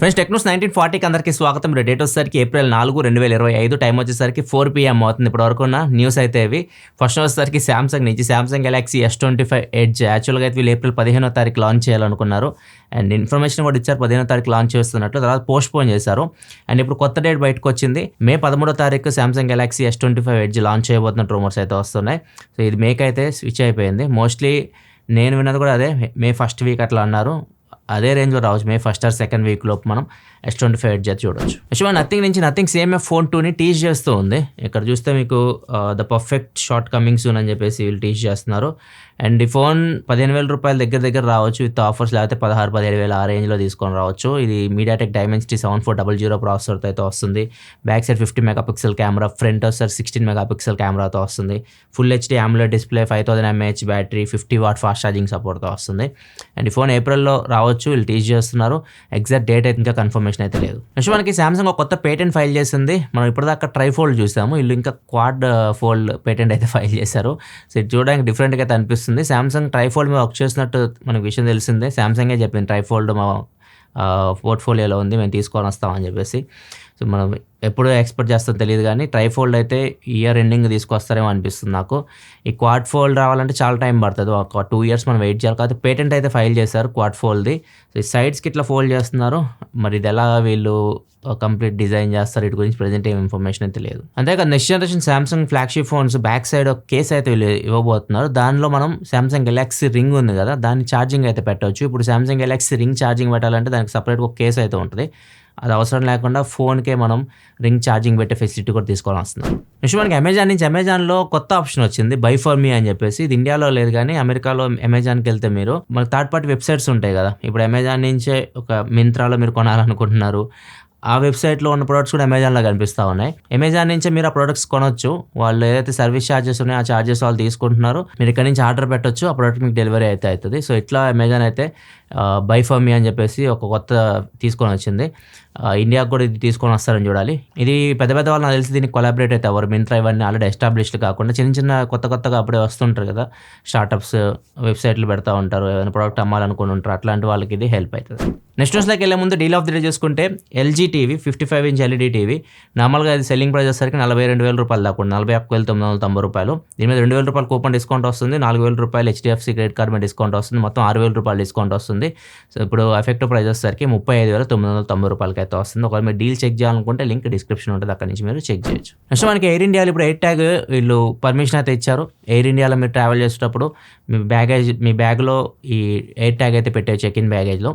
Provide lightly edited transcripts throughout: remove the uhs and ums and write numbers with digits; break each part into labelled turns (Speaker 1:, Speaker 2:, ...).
Speaker 1: Friends Technos 1940కి అందరికీ స్వాగతం. Date వచ్చేసరికి ఏప్రిల్ 4, 2025. టైం వచ్చేసరికి 4 PM అవుతుంది. ఇప్పటి వరకు ఉన్న న్యూస్ అయితే ఇవి. ఫస్ట్ వచ్చేసరికి సామ్సంగ్ నుంచి సామ్సంగ్ గెలాక్సీ S25 ఎడ్జ్ యాక్చువల్గా అయితే వీళ్ళు ఏప్రిల్ 15వ తారీఖు లాంచ్ చేయాలనుకున్నారు. అండ్ ఇన్ఫర్మేషన్ కూడా ఇచ్చారు 15వ తారీఖు లాంచ్ చేస్తున్నట్లు. తర్వాత పోస్ట్ పోన్ చేశారు. అండ్ ఇప్పుడు కొత్త డేట్ బయటకు వచ్చింది. మే 13వ తారీఖు Samsung Galaxy S25 edge launch చేయబోతున్న రూమర్స్ అయితే వస్తున్నాయి. సో ఇది మేక్ అయితే స్విచ్ అయిపోయింది. మోస్ట్లీ నేను విన్నది కూడా అదే, మే ఫస్ట్ వీక్ అట్లా అన్నారు. అదే రేంజ్లో రావచ్చు. May first or second week లోపు మనం S25 ఎడ్జ్ చూడొచ్చు. యాక్చువల్గా నథింగ్ CMF ఫోన్ 2ని టీజ్ చేస్తూ ఉంది. ఇక్కడ చూస్తే మీకు the perfect short coming soon అని చెప్పేసి వీళ్ళు టీజ్ చేస్తున్నారు. అండ్ ఈ ఫోన్ 15,000 రూపాయల దగ్గర రావచ్చు విత్ ఆఫర్స్, లేకపోతే 16,000-17,000 ఆ రేంజ్లో తీసుకొని రావచ్చు. ఇది MediaTek Dimensity 7400 ప్రాసెసర్తో అయితే వస్తుంది. Back side 50 megapixel camera, front వచ్చేసరికి 16 మెగాపిక్సెల్ కెమెరాతో వస్తుంది. Full HD AMOLED display, 5000 mAh battery, 50 watt fast charging సపోర్ట్తో వస్తుంది. అండ్ ఈ ఫోన్ ఏప్రిల్లో రావచ్చు వీళ్ళు టీజ్ చేస్తున్నారు. ఎగ్జాక్ట్ డేట్ అయితే ఇంకా కన్ఫర్మేషన్ అయితే లేదు. నెక్స్ట్ మనకి సామ్సంగ్ ఒక కొత్త పేటెంట్ ఫైల్ చేసింది. మనం ఇప్పటిదాకా ట్రైఫోల్డ్ చూసాము, వీళ్ళు ఇంకా క్వాడ్ ఫోల్డ్ పేటెంట్ అయితే ఫైల్ చేశారు. సో ఇది చూడడానికి డిఫరెంట్గా అయితే అనిపిస్తుంది. సామ్సంగ్ ట్రైఫోల్డ్ మీద వర్క్ చేసినట్టు మనకు విషయం తెలిసిందే. సామ్సంగే చెప్పింది ట్రైఫోల్డ్ మా పోర్ట్ఫోలియోలో ఉంది, మేము తీసుకొని వస్తామని చెప్పేసి. సో మనం ఎప్పుడు ఎక్స్పెక్ట్ చేస్తాం తెలియదు, కానీ ట్రైఫోల్డ్ అయితే ఇయర్ ఎండింగ్ తీసుకొస్తారేమో అనిపిస్తుంది నాకు. ఈ క్వాడ్ ఫోల్డ్ రావాలంటే చాలా టైం పడుతుంది, ఒక 2 years మనం వెయిట్ చేయాలి. కాబట్టి పేటెంట్ అయితే ఫైల్ చేశారు క్వాడ్ ఫోల్డ్ది. సో ఈ సైడ్స్కి ఇట్లా ఫోల్డ్ చేస్తున్నారు. మరి ఇది ఎలా వీళ్ళు కంప్లీట్ డిజైన్ చేస్తారు, వీటి గురించి ప్రెజెంట్ ఏం ఇన్ఫర్మేషన్ అయితే లేదు. అంతేకాదు next generation Samsung flagship phones back side ఒక కేస్ అయితే వీళ్ళు ఇవ్వబోతున్నారు. దానిలో మనం సామ్సంగ్ గెలాక్సీ రింగ్ ఉంది కదా, దాన్ని ఛార్జింగ్ అయితే పెట్టవచ్చు. ఇప్పుడు సామ్సంగ్ గెలాక్సీ రింగ్ ఛార్జింగ్ పెట్టాలంటే దానికి సపరేట్గా ఒక కేస్ అయితే ఉంటుంది. అది అవసరం లేకుండా ఫోన్కే మనం రింగ్ ఛార్జింగ్ పెట్టే ఫెసిలిటీ కూడా తీసుకోవాలని వస్తున్నాం. నెక్స్ట్ మనకి అమెజాన్లో కొత్త ఆప్షన్ వచ్చింది, బై ఫర్ మీ అని చెప్పేసి. ఇది ఇండియాలో లేదు, కానీ అమెరికాలో అమెజాన్కి వెళ్తే మీరు మనకి థర్డ్ పార్టీ వెబ్సైట్స్ ఉంటాయి కదా. ఇప్పుడు అమెజాన్ నుంచే ఒక మింత్రాలో మీరు కొనాలనుకుంటున్నారు, ఆ వెబ్సైట్లో ఉన్న ప్రోడక్ట్స్ కూడా అమెజాన్లో కనిపిస్తూ ఉన్నాయి. అమెజాన్ నుంచే మీరు ఆ ప్రోడక్ట్స్ కొనొచ్చు. వాళ్ళు ఏదైతే సర్వీస్ ఛార్జెస్ ఉన్నాయో ఆ ఛార్జెస్ వాళ్ళు తీసుకుంటున్నారు. మీరు ఇక్కడ నుంచి ఆర్డర్ పెట్టొచ్చు, ఆ ప్రోడక్ట్ మీకు డెలివరీ అయితే అవుతుంది. సో ఇట్లా అమెజాన్ అయితే బై ఫర్ మీ అని చెప్పేసి ఒక కొత్త తీసుకొని వచ్చింది. ఇండియాకు కూడా ఇది తీసుకొని వస్తారని చూడాలి. ఇది పెద్ద వాళ్ళు నాకు తెలిసి దీనికి కొలాబరేట్ అయితే ఎవరు, మింత్రా ఇవన్నీ ఆల్రెడీ ఎస్టాబ్లిష్డ్ కాకుండా చిన్న కొత్తగా అప్పుడే వస్తుంటారు కదా, స్టార్టప్స్ వెబ్సైట్లు పెడతా ఉంటారు, ఏదైనా ప్రోడక్ట్ అమ్మాలనుకుని ఉంటారు, అట్లాంటి వాళ్ళకి ఇది హెల్ప్ అవుతుంది. నెక్స్ట్ న్యూస్లోకి వెళ్ళే ముందు డీల్ ఆఫ్ ది డే చూసుకుంటే LG TV 55 inch LED TV నార్మల్గా అది సెల్లింగ్ ప్రైస్ వచ్చేసరికి 42,000 రూపాయలు దాకా, 41,990 రూపాయలు. దీని మీద 2,000 రూపాయలు కూపన్ డిస్కౌంట్ వస్తుంది, 4,000 రూపాయలు HDFC క్రెడిట్ కార్డ్ మీద డిస్కౌంట్ వస్తుంది, మొత్తం 6,000 రూపాయలు డిస్కౌంట్ వస్తుంది. సో ఇప్పుడు ఎఫెక్టివ్ ప్రైస్ వచ్చేసరికి 35,990 రూపాయలకి అయితే వస్తుంది. ఒకవేళ మీరు డీల్ చెక్ చేయాలనుకుంటే లింక్ డిస్క్రిప్షన్ ఉంటుంది, అక్కడ నుంచి మీరు చెక్ చేయొచ్చు. నెక్స్ట్ మనకి ఎయిర్ ఇండియాలో ఇప్పుడు ఎయిర్ ట్యాగ్ వీళ్ళు పర్మిషన్ అయితే ఇచ్చారు. ఎయిర్ ఇండియాలో మీరు ట్రావెల్ చేసేటప్పుడు మీ బ్యాగ్లో ఈ ఎయిర్ ట్యాగ్ అయితే పెట్టే చెక్ ఇన్ బ్యాగేజ్లో.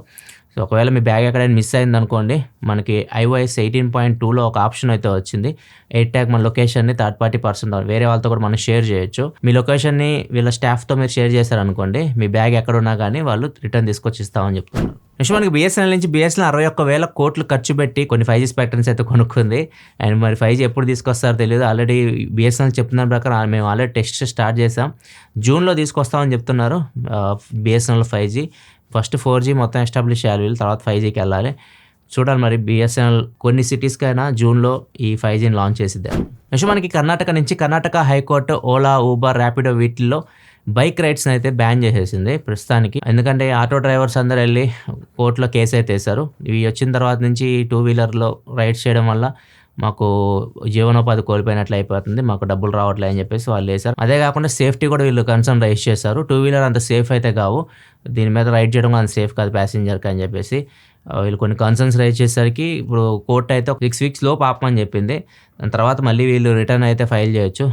Speaker 1: సో ఒకవేళ మీ బ్యాగ్ ఎక్కడైనా మిస్ అయింది అనుకోండి, మనకి iOS 18.2లో ఒక ఆప్షన్ అయితే వచ్చింది. ఎయిర్ ట్యాగ్ మన లొకేషన్ని థర్డ్ పార్టీ పర్సన్ వేరే వాళ్ళతో కూడా మనం షేర్ చేయొచ్చు. మీ లొకేషన్ని వీళ్ళ స్టాఫ్తో మీరు షేర్ చేశారనుకోండి, మీ బ్యాగ్ ఎక్కడున్నా కానీ వాళ్ళు రిటర్న్ తీసుకొచ్చి ఇస్తామని చెప్తున్నారు. నెక్స్ట్ మనకి BSNL నుంచి BSNL 61,000 కోట్లు ఖర్చు పెట్టి కొన్ని 5G స్పెక్ట్రమ్స్ అయితే కొనుక్కుంది. అండ్ మరి 5G ఎప్పుడు తీసుకొస్తారో తెలియదు. ఆల్రెడీ BSNL చెప్తున్న ప్రకారం మేము ఆల్రెడీ టెస్ట్ స్టార్ట్ చేసాం, జూన్లో తీసుకొస్తామని చెప్తున్నారు. BSNL 5G ఫస్ట్ 4G మొత్తం ఎస్టాబ్లిష్ చేయాలి వీళ్ళు, తర్వాత 5Gకి వెళ్ళాలి. చూడాలి మరి BSNL కొన్ని సిటీస్కైనా జూన్లో ఈ 5Gని లాంచ్ చేసిద్దాం. నెక్స్ట్ మనకి కర్ణాటక హైకోర్టు ఓలా, ఊబర్, ర్యాపిడో వీటిల్లో బైక్ రైడ్స్ని అయితే బ్యాన్ చేసేసింది ప్రస్తుతానికి. ఎందుకంటే ఆటో డ్రైవర్స్ అందరూ వెళ్ళి కోర్టులో కేసు అయితే వేశారు. ఇవి వచ్చిన తర్వాత నుంచి 2-wheelerలో రైడ్స్ చేయడం వల్ల మాకు జీవనోపాధి కోల్పోయినట్లు అయిపోతుంది, మాకు డబ్బులు రావట్లేదు అని చెప్పేసి వాళ్ళు వేశారు. అదే కాకుండా సేఫ్టీ కూడా వీళ్ళు కన్సర్న్ రైజ్ చేశారు. 2-wheeler అంత సేఫ్ అయితే కావు, దీని మీద రైడ్ చేయడం అంత సేఫ్ కాదు ప్యాసింజర్కి అని చెప్పేసి వీళ్ళు కొన్ని కన్సర్న్స్ రైజ్ చేసరికి ఇప్పుడు కోర్టు అయితే 6 weeks లోపు ఆపమని చెప్పింది. దాని తర్వాత మళ్ళీ వీళ్ళు రిటర్న్ అయితే ఫైల్ చేయొచ్చు.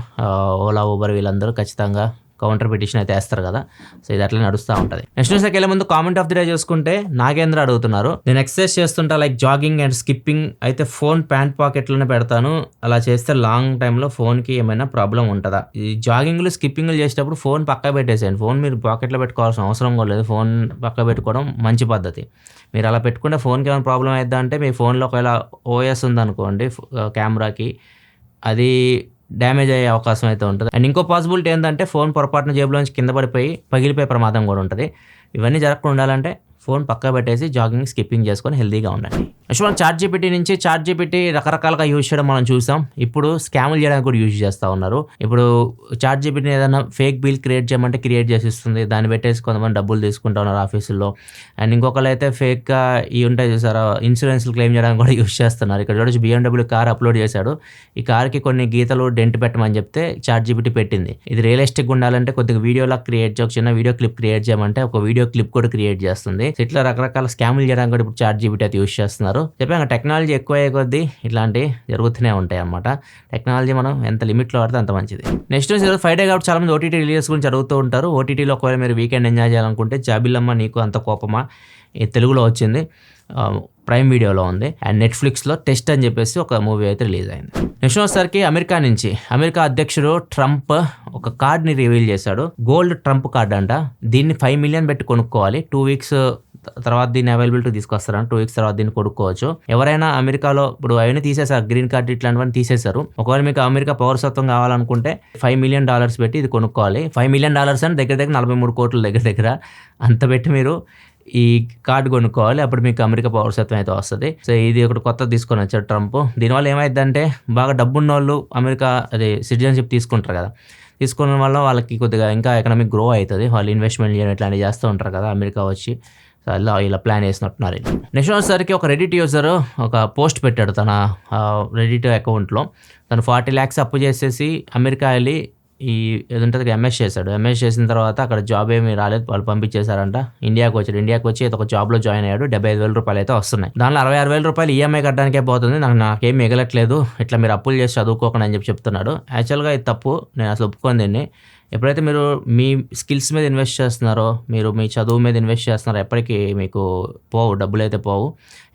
Speaker 1: ఓలా, ఊబర్ వీళ్ళందరూ ఖచ్చితంగా కౌంటర్ పిటిషన్ అయితే వేస్తారు కదా. సో ఇది అట్లా నడుస్తూ ఉంటుంది. నెక్స్ట్ న్యూస్కి వెళ్ళే ముందు కామెంట్ ఆఫ్ ది డే చూసుకుంటే నాగేంద్ర అడుగుతున్నారు, నేను ఎక్సర్సైజ్ చేస్తుంటా లైక్ జాగింగ్ అండ్ స్కిప్పింగ్, అయితే ఫోన్ ప్యాంట్ పాకెట్లోనే పెడతాను, అలా చేస్తే లాంగ్ టైంలో ఫోన్కి ఏమైనా ప్రాబ్లం ఉంటుందా? ఈ జాగింగ్లు స్కిప్పింగ్లు చేసేటప్పుడు ఫోన్ పక్క పెట్టేసేయండి. ఫోన్ మీరు పాకెట్లో పెట్టుకోవాల్సిన అవసరం కూడా లేదు. ఫోన్ పక్క పెట్టుకోవడం మంచి పద్ధతి. మీరు అలా పెట్టుకుంటే ఫోన్కి ఏమైనా ప్రాబ్లం అవుతుందా అంటే, మీ ఫోన్లో ఒకవేళ OS ఉందనుకోండి కెమెరాకి, అది డ్యామేజ్ అయ్యే అవకాశం అయితే ఉంటుంది. అండ్ ఇంకో పాసిబిలిటీ ఏంటంటే, ఫోన్ పొరపాటున జేబులోంచి కింద పడిపోయి పగిలిపోయే ప్రమాదం కూడా ఉంటుంది. ఇవన్నీ జరగకుండా ఉండాలంటే ఫోన్ పక్క పెట్టేసి జాగింగ్, స్కిప్పింగ్ చేసుకొని హెల్తీగా ఉండండి. నెక్స్ట్ మనం చాట్ జీపీటీ నుంచి చాట్ జీపీటీ రకరకాలుగా యూజ్ చేయడం మనం చూసాం. ఇప్పుడు స్కాములు చేయడానికి కూడా యూజ్ చేస్తూ ఉన్నారు. ఇప్పుడు చాట్ జీపీటీని ఏదైనా ఫేక్ బిల్ క్రియేట్ చేయమంటే క్రియేట్ చేసిస్తుంది. దాన్ని పెట్టేసి కొంతమంది డబ్బులు తీసుకుంటా ఉన్నారు ఆఫీసుల్లో. అండ్ ఇంకొకరు అయితే ఫేక్గా ఇవి ఉంటాయి చూసారా, ఇన్సూరెన్స్లు క్లెయిమ్ చేయడానికి కూడా యూజ్ చేస్తున్నారు. ఇక్కడ చూడొచ్చు BMW కార్ అప్లోడ్ చేశాడు. ఈ కార్కి కొన్ని గీతలు డెంట్ పెట్టమని చెప్తే చాట్ జీపీటీ పెట్టింది. ఇది రియలిస్టిక్గా ఉండాలంటే కొద్దిగా వీడియోలా క్రియేట్ చేయ, ఒక చిన్న వీడియో క్లిప్ క్రియేట్ చేయమంటే ఒక వీడియో క్లిప్ కూడా క్రియేట్ చేస్తుంది. ఇట్లా రకరకాల స్కాములు చేయడానికి కూడా ఇప్పుడు చాట్ జీపీటీ అయితే యూజ్ చేస్తున్నారు. చెప్పాక టెక్నాలజీ ఎక్కువ అయ్యే కొద్దీ ఇట్లాంటివి జరుగుతూనే ఉంటాయి అన్నమాట. టెక్నాలజీ మనం ఎంత లిమిట్లో వాడితే అంత మంచిది. నెక్స్ట్ ఈరోజు ఫ్రైడే కాబట్టి చాలా మంది ఓటీటీ రిలీజ్ గురించి అడుగుతూ ఉంటారు. ఓటీటీలో ఒకవేళ మీరు వీకెండ్ ఎంజాయ్ చేయాలనుకుంటే జాబిల్లమ్మ నీకు అంత కోపమా తెలుగులో వచ్చింది, ప్రైమ్ వీడియోలో ఉంది. అండ్ నెట్ఫ్లిక్స్లో టెస్ట్ అని చెప్పేసి ఒక మూవీ అయితే రిలీజ్ అయింది. నెక్స్ట్ వచ్చేసరికి అమెరికా అధ్యక్షుడు ట్రంప్ ఒక కార్డ్ని రివీల్ చేశాడు. గోల్డ్ ట్రంప్ కార్డ్ అంట. దీన్ని 5 మిలియన్ పెట్టి కొనుక్కోవాలి. 2 వీక్స్ తర్వాత దీన్ని అవైలబిలిటీ తీసుకొస్తారని 2 వీక్స్ తర్వాత దీన్ని కొనుక్కోవచ్చు. ఎవరైనా అమెరికాలో ఇప్పుడు అవన్నీ తీసేసారు, గ్రీన్ కార్డ్ ఇట్లాంటివన్నీ తీసేశారు. ఒకవేళ మీకు అమెరికా పౌరసత్వం కావాలనుకుంటే $5 మిలియన్ పెట్టి ఇది కొనుక్కోవాలి. $5 మిలియన్ అని దగ్గర 43 కోట్ల దగ్గర అంత పెట్టి మీరు ఈ కార్డు కొనుక్కోవాలి. అప్పుడు మీకు అమెరికా పౌరసత్వం అయితే వస్తుంది. సో ఇది ఒకటి కొత్త తీసుకొని వచ్చాడు ట్రంప్. దీనివల్ల ఏమైందంటే బాగా డబ్బున్న వాళ్ళు అమెరికా సిటిజన్షిప్ తీసుకుంటారు కదా, తీసుకున్న వల్ల వాళ్ళకి కొద్దిగా ఇంకా ఎకనామిక్ గ్రో అవుతుంది. వాళ్ళు ఇన్వెస్ట్మెంట్ చేయడం ఇట్లాంటివి చేస్తూ ఉంటారు కదా అమెరికా వచ్చి. సో ఇలా ప్లాన్ వేసినట్టున్నారు. నెక్స్ట్ వచ్చేసరికి ఒక రెడిట్ యూజర్ ఒక పోస్ట్ పెట్టాడు తన రెడిట్ అకౌంట్లో. తను 40 lakhs అప్పు చేసేసి అమెరికా వెళ్ళి ఈ ఏదంటే ఎంఎస్ చేశాడు. ఎంఎస్ చేసిన తర్వాత అక్కడ జాబ్ ఏమీ రాలేదు, వాళ్ళు పంపించేశారంట. ఇండియాకి వచ్చి ఒక జాబ్లో జాయిన్ అయ్యాడు. $75,000 అయితే వస్తున్నాయి. దానిలో $66,000 ఈఎంఐ కట్టడానికే పోతుంది. నాకేం మిగలట్లేదు, ఇట్లా మీరు అప్పులు చేసి చదువుకోకండి అని చెప్తున్నాడు. యాక్చువల్గా ఇది తప్పు, నేను అసలు ఒప్పుకోను దీన్ని. ఎప్పుడైతే మీరు మీ స్కిల్స్ మీద ఇన్వెస్ట్ చేస్తున్నారో, మీరు మీ చదువు మీద ఇన్వెస్ట్ చేస్తున్నారో, ఎప్పటికీ మీకు డబ్బులు అయితే పోవు,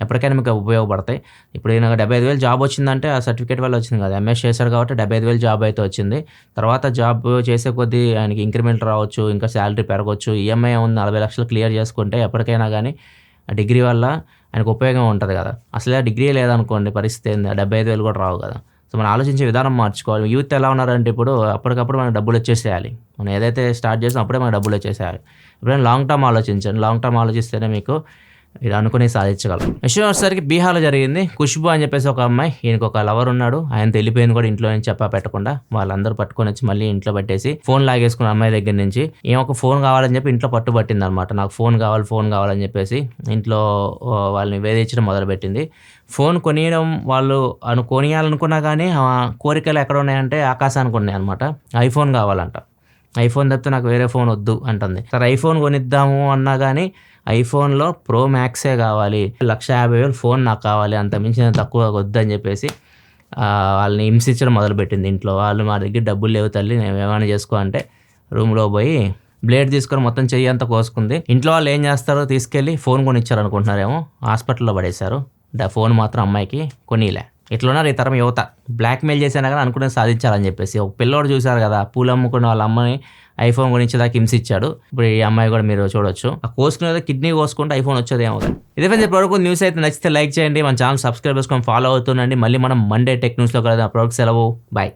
Speaker 1: ఎప్పటికైనా మీకు ఉపయోగపడతాయి. ఇప్పుడు నాకు 75,000 జాబ్ వచ్చిందంటే ఆ సర్టిఫికేట్ వల్ల వచ్చింది కదా, ఎంఎస్ చేశారు కాబట్టి 75,000 జాబ్ అయితే వచ్చింది. తర్వాత జాబ్ చేసే కొద్దీ ఆయనకి ఇంక్రిమెంట్ రావచ్చు, ఇంకా శాలరీ పెరగవచ్చు. ఈఎంఐ ఉంది 40 లక్షలు క్లియర్ చేసుకుంటే ఎప్పటికైనా కానీ ఆ డిగ్రీ వల్ల ఆయనకు ఉపయోగం ఉంటుంది కదా. అసలే డిగ్రీ లేదనుకోండి, పరిస్థితి ఏంది, 75,000 కూడా రావు కదా. సో మనం ఆలోచించే విధానం మార్చుకోవాలి. యూత్ ఎలా ఉన్నారంటే ఇప్పుడు అప్పటికప్పుడు మనకు డబ్బులు వచ్చేసేయాలి. మనం ఏదైతే స్టార్ట్ చేసాం అప్పుడే మనకు డబ్బులు వచ్చేసేయాలి. ఎప్పుడైనా లాంగ్ టర్మ్ ఆలోచించండి. లాంగ్ టర్మ్ ఆలోచిస్తేనే మీకు ఇది అనుకుని సాధించగలం. నెక్స్ట్ వచ్చేసరికి బీహార్లో జరిగింది. ఖుష్బు అని చెప్పేసి ఒక అమ్మాయి, ఈయనకు ఒక లవర్ ఉన్నాడు, ఆయన తెలిపోయింది కూడా ఇంట్లో నుంచి పెట్టకుండా. వాళ్ళందరూ పట్టుకొని వచ్చి మళ్ళీ ఇంట్లో పెట్టేసి ఫోన్ లాగేసుకున్న అమ్మాయి దగ్గర నుంచి. ఏమో ఒక ఫోన్ కావాలని చెప్పి ఇంట్లో పట్టుబట్టింది అనమాట. నాకు ఫోన్ కావాలని చెప్పేసి ఇంట్లో వాళ్ళని వేధించడం మొదలుపెట్టింది. ఫోన్ కొనియడం వాళ్ళు కొనియాలనుకున్నా కానీ ఆ కోరికలు ఎక్కడ ఉన్నాయంటే ఆకాశానికి ఉన్నాయి అనమాట. ఐఫోన్ కావాలంట. ఐఫోన్ తప్పితే నాకు వేరే ఫోన్ వద్దు అంటుంది. సరే ఐఫోన్ కొనిద్దాము అన్నా కానీ ఐఫోన్లో ప్రో మ్యాక్సే కావాలి, 150,000 ఫోన్ నాకు కావాలి, అంత మించిన తక్కువ వద్దని చెప్పేసి వాళ్ళని హింసించడం మొదలుపెట్టింది ఇంట్లో. వాళ్ళు మా దగ్గర డబ్బులు లేవు తల్లి, నేను ఏమైనా చేసుకో అంటే రూమ్లో పోయి బ్లేడ్ తీసుకొని మొత్తం చెయ్యి అంతా కోసుకుంది. ఇంట్లో వాళ్ళు ఏం చేస్తారో తీసుకెళ్ళి ఫోన్ కొనిచ్చారు అనుకుంటున్నారేమో, హాస్పిటల్లో పడేశారు. ఫోన్ మాత్రం అమ్మాయికి కొనిలే. ఇట్లున్నారు ఈ తరం యువత. బ్లాక్మెయిల్ చేసినా కానీ అనుకునే సాధించాలని చెప్పేసి. ఒక పిల్లోడు చూశారు కదా, పూలు అమ్ముకున్న వాళ్ళ అమ్మని ఐఫోన్ కొనిచ్చేదాకా హింసించాడు. ఇప్పుడు ఈ అమ్మాయి కూడా మీరు చూడొచ్చు. ఆ కోసుకునేది కిడ్నీ కోసుకుంటే ఐఫోన్ వచ్చేది ఏమో. ఇదే ఫ్రెండ్స్, ఇప్పటివరకు న్యూస్ అయితే నచ్చితే లైక్ చేయండి, మన ఛానల్ సబ్స్క్రైబ్ చేసుకొని ఫాలో అవుతుండండి. మళ్ళీ మనం మండే టెక్ న్యూస్లో కలదా. ప్రొడక్ట్ సెలవు, బాయ్.